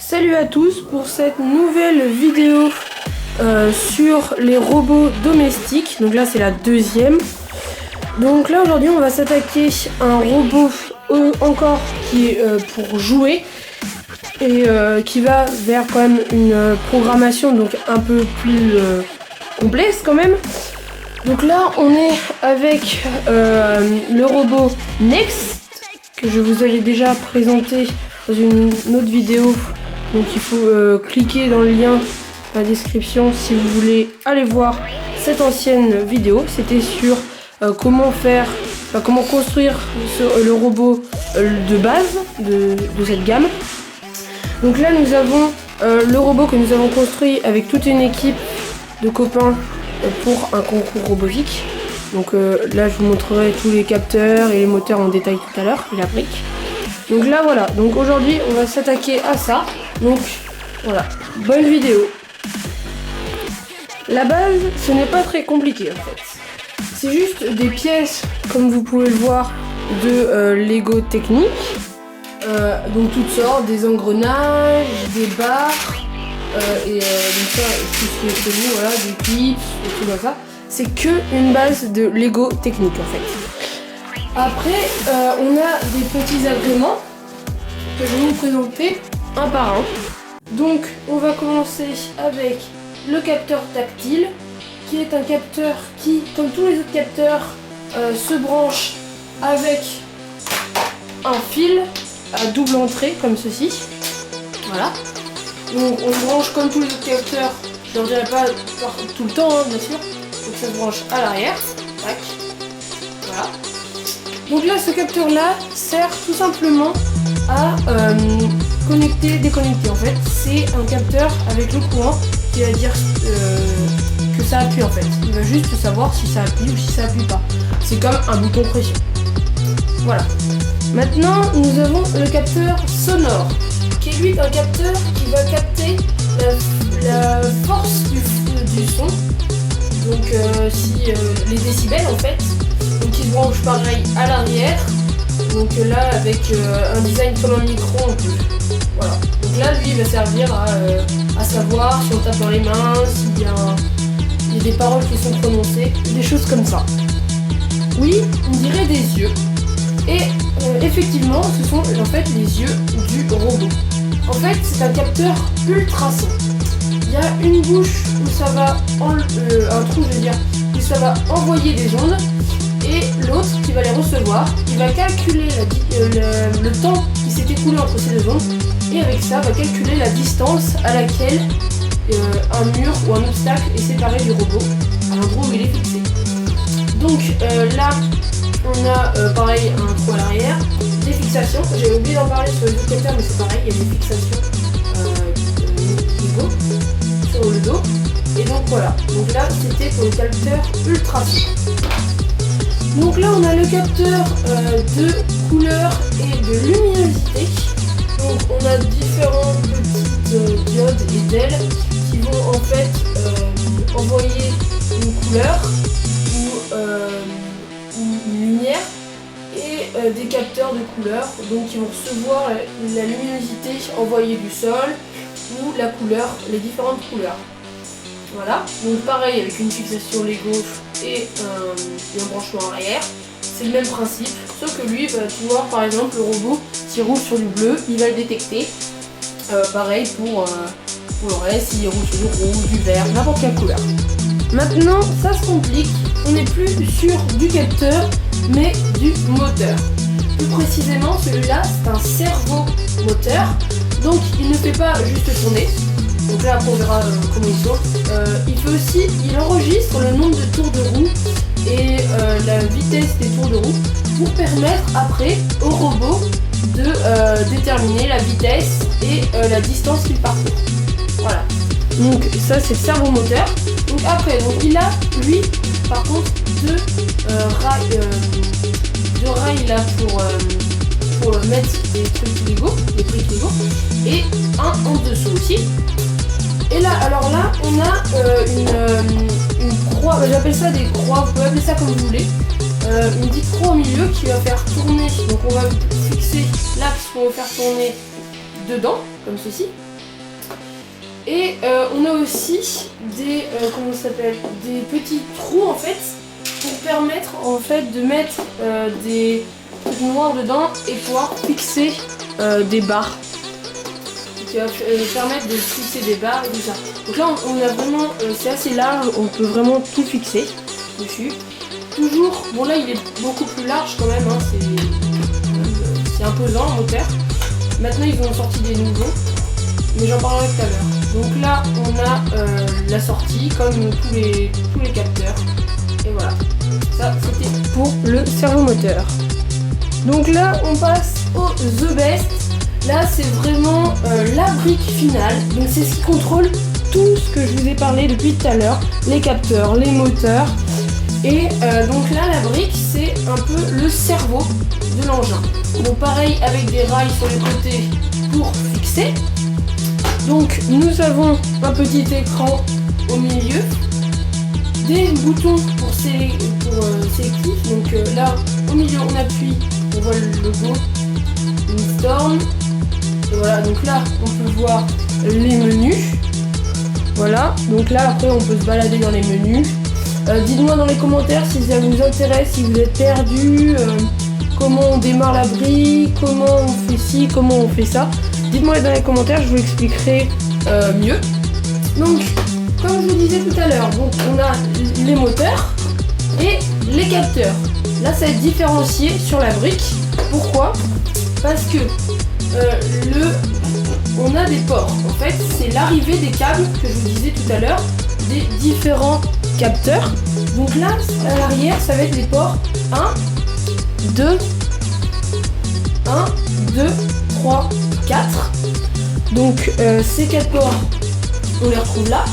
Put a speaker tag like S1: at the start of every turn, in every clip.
S1: Salut à tous pour cette nouvelle vidéo sur les robots domestiques. Donc là c'est la deuxième. Donc là aujourd'hui on va s'attaquer à un robot encore qui est pour jouer et qui va vers quand même une programmation donc un peu plus complexe quand même. Donc là on est avec le robot Next que je vous avais déjà présenté dans une autre vidéo. Donc il faut cliquer dans le lien dans la description si vous voulez aller voir cette ancienne vidéo. C'était sur comment construire le robot de base de cette gamme. Donc là nous avons le robot que nous avons construit avec toute une équipe de copains pour un concours robotique. Donc là je vous montrerai tous les capteurs et les moteurs en détail tout à l'heure, et la brique. Donc là voilà, donc aujourd'hui on va s'attaquer à ça. Donc voilà, bonne vidéo. La base, ce n'est pas très compliqué en fait. C'est juste des pièces, comme vous pouvez le voir, de Lego Technic. Donc toutes sortes, des engrenages, des barres, et donc ça, tout ce qui est connu, voilà, des clips, et tout comme ça. C'est que une base de Lego Technic en fait. Après, on a des petits agréments que je vais vous présenter un par un. Donc, on va commencer avec le capteur tactile, qui est un capteur qui, comme tous les autres capteurs, se branche avec un fil à double entrée, comme ceci. Voilà. Donc, on se branche comme tous les autres capteurs. Je ne leur dirai pas tout le temps, hein, bien sûr. Donc, ça se branche à l'arrière. Tac. Voilà. Donc là, ce capteur-là sert tout simplement à connecter, déconnecter. En fait, c'est un capteur avec le courant qui va dire que ça appuie en fait. Il va juste savoir si ça appuie ou si ça appuie pas. C'est comme un bouton pression. Voilà. Maintenant, nous avons le capteur sonore, qui est lui un capteur qui va capter la force du son. Donc, les décibels en fait. Donc il se branche pareil à l'arrière. Donc là avec un design comme un micro en plus. Voilà. Donc là lui il va servir à savoir si on tape dans les mains, s'il y a des paroles qui sont prononcées, des choses comme ça. Oui, on dirait des yeux. Et effectivement ce sont en fait les yeux du robot. En fait c'est un capteur ultrason. Il y a une bouche où ça va un trou je veux dire, où ça va envoyer des ondes. Et l'autre qui va les recevoir, il va calculer le temps qui s'est écoulé entre ces deux ondes, et avec ça va calculer la distance à laquelle un mur ou un obstacle est séparé du robot, à l'endroit où il est fixé. Donc là on a pareil un trou à l'arrière, des fixations, j'ai oublié d'en parler sur les autres capteurs mais c'est pareil, il y a des fixations niveau sur le dos, et donc voilà, donc là c'était pour le capteur ultrason. Donc là on a le capteur de couleur et de luminosité. Donc on a différentes petites diodes et d'ailes qui vont en fait envoyer une couleur ou une lumière, et des capteurs de couleur donc qui vont recevoir la luminosité envoyée du sol ou la couleur, les différentes couleurs. Voilà, donc pareil avec une fixation Lego et un branchement arrière, c'est le même principe, sauf que lui va pouvoir, par exemple, le robot s'il roule sur du bleu, il va le détecter. Pareil pour le reste, s'il roule sur du rouge, du vert, n'importe quelle couleur. Maintenant, ça se complique, on n'est plus sur du capteur, mais du moteur. Plus précisément, celui-là, c'est un servo moteur, donc il ne fait pas juste tourner. Donc là après on verra comment il saute. Il enregistre le nombre de tours de roue et la vitesse des tours de roue pour permettre après au robot de déterminer la vitesse et la distance qu'il parcourt. Voilà. Donc ça c'est le servomoteur. Donc après il a lui par contre deux rails là pour mettre des trucs Lego, des briques Lego, et un en dessous aussi. Et là, alors là, on a une croix, j'appelle ça des croix, vous pouvez appeler ça comme vous voulez. Une petite croix au milieu qui va faire tourner, donc on va fixer l'axe pour le faire tourner dedans, comme ceci. Et on a aussi des comment ça s'appelle, des petits trous en fait pour permettre en fait de mettre des trucs noirs dedans et pouvoir fixer des barres. Qui va permettre de fixer des barres et tout ça. Donc là on a vraiment, c'est assez large, on peut vraiment tout fixer dessus. Toujours, bon là il est beaucoup plus large quand même, hein, c'est imposant en moteur. Maintenant ils ont sorti des nouveaux, mais j'en parlerai tout à l'heure. Donc là on a la sortie comme tous les capteurs. Et voilà, ça c'était pour le servomoteur. Donc là on passe au The Best. Là c'est vraiment la brique finale, donc c'est ce qui contrôle tout ce que je vous ai parlé depuis tout à l'heure, les capteurs, les moteurs. Et donc là la brique c'est un peu le cerveau de l'engin. Donc pareil avec des rails sur les côtés pour fixer. Donc nous avons un petit écran au milieu, des boutons pour sélectif. Donc là au milieu on appuie, on voit le logo Storm. Et voilà, donc là on peut voir les menus. Voilà, donc là après on peut se balader dans les menus. Dites-moi dans les commentaires si ça vous intéresse, si vous êtes perdu, comment on démarre la brique, comment on fait ci, comment on fait ça. Dites-moi dans les commentaires, je vous expliquerai mieux. Donc, comme je vous disais tout à l'heure, donc on a les moteurs et les capteurs. Là, ça va être différencié sur la brique. Pourquoi? Parce que on a des ports. En fait, c'est l'arrivée des câbles que je vous disais tout à l'heure, des différents capteurs. Donc là, à l'arrière, ça va être les ports 1, 2, 3, 4. Donc ces 4 ports, on les retrouve là.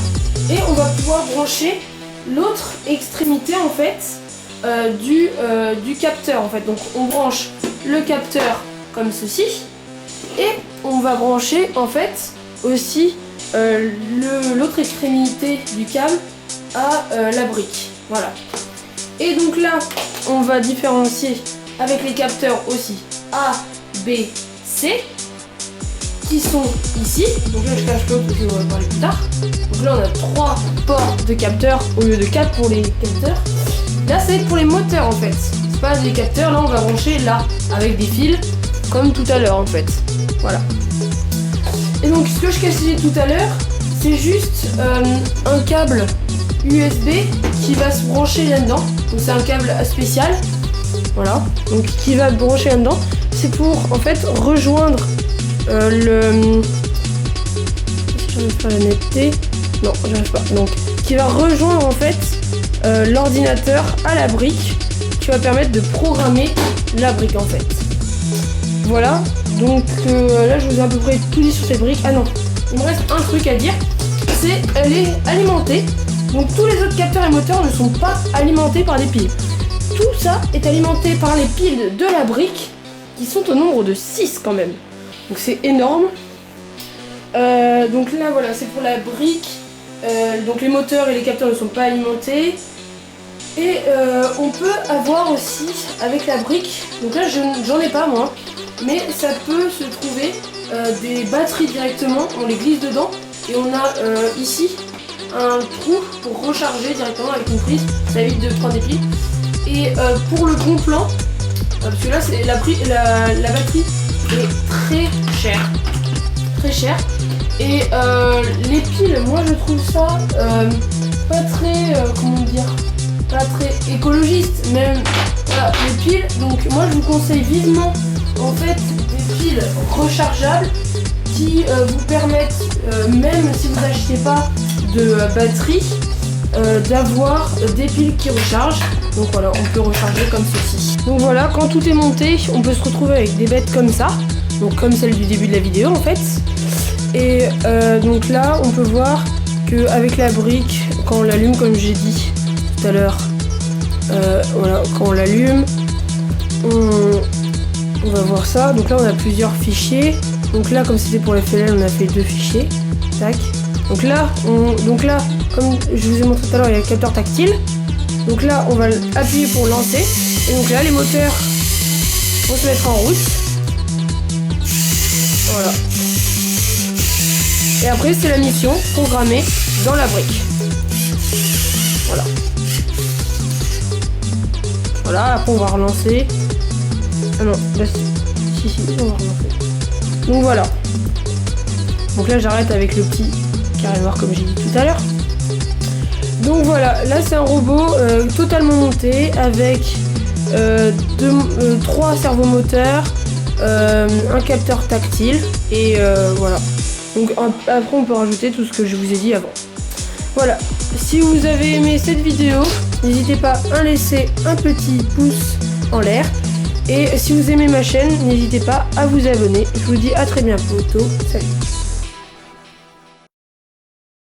S1: Et on va pouvoir brancher l'autre extrémité en fait du capteur en fait. Donc on branche le capteur comme ceci. Et on va brancher en fait aussi l'autre extrémité du câble à la brique. Voilà. Et donc là, on va différencier avec les capteurs aussi A, B, C qui sont ici. Donc là, je cache l'autre parce que je vais en parler plus tard. Donc là, on a 3 ports de capteurs au lieu de 4 pour les capteurs. Là, c'est pour les moteurs en fait. C'est pas des capteurs. Là, on va brancher là avec des fils comme tout à l'heure en fait. Voilà. Et donc, ce que je cachais tout à l'heure, c'est juste un câble USB qui va se brancher là-dedans. Donc c'est un câble spécial. Voilà. Donc qui va brancher là-dedans. C'est pour en fait rejoindre le. J'arrive pas à la netteté. Non, j'arrive pas. Donc qui va rejoindre en fait l'ordinateur à la brique, qui va permettre de programmer la brique en fait. Voilà. Donc là je vous ai à peu près tout dit sur cette brique. Ah non, il me reste un truc à dire. C'est elle est alimentée. Donc tous les autres capteurs et moteurs ne sont pas alimentés par des piles. Tout ça est alimenté par les piles de la brique qui sont au nombre de 6 quand même. Donc c'est énorme. Donc là voilà, c'est pour la brique. Donc les moteurs et les capteurs ne sont pas alimentés. Et on peut avoir aussi avec la brique, donc là j'en ai pas moi, mais ça peut se trouver des batteries directement, on les glisse dedans et on a ici un trou pour recharger directement avec une prise, ça évite de prendre des piles. Et pour le bon plan, parce que là c'est la batterie est très chère. Et les piles, moi je trouve ça pas très, comment dire, pas très écologiste, même voilà, les piles. Donc moi je vous conseille vivement en fait des piles rechargeables qui vous permettent, même si vous n'achetez pas de batterie, d'avoir des piles qui rechargent. Donc voilà, on peut recharger comme ceci. Donc voilà, quand tout est monté, on peut se retrouver avec des bêtes comme ça, donc comme celle du début de la vidéo en fait. Et donc là, on peut voir qu'avec la brique, quand on l'allume, comme j'ai dit tout à l'heure, voilà, quand on l'allume, on va voir ça. Donc là, on a plusieurs fichiers. Donc là, comme c'était pour la FLL, on a fait 2 fichiers. Tac. Donc là, comme je vous ai montré tout à l'heure, il y a le capteur tactile. Donc là, on va appuyer pour lancer. Et donc là, les moteurs vont se mettre en route. Voilà. Et après, c'est la mission programmée dans la brique. Voilà. Voilà, après on va relancer. Ah non, là, si, on va relancer. Donc voilà. Donc là, j'arrête avec le petit carré noir comme j'ai dit tout à l'heure. Donc voilà, là c'est un robot totalement monté avec 3 servomoteurs, un capteur tactile et voilà. Donc après on peut rajouter tout ce que je vous ai dit avant. Voilà, si vous avez aimé cette vidéo, n'hésitez pas à laisser un petit pouce en l'air. Et si vous aimez ma chaîne, n'hésitez pas à vous abonner. Je vous dis à très bientôt. Salut.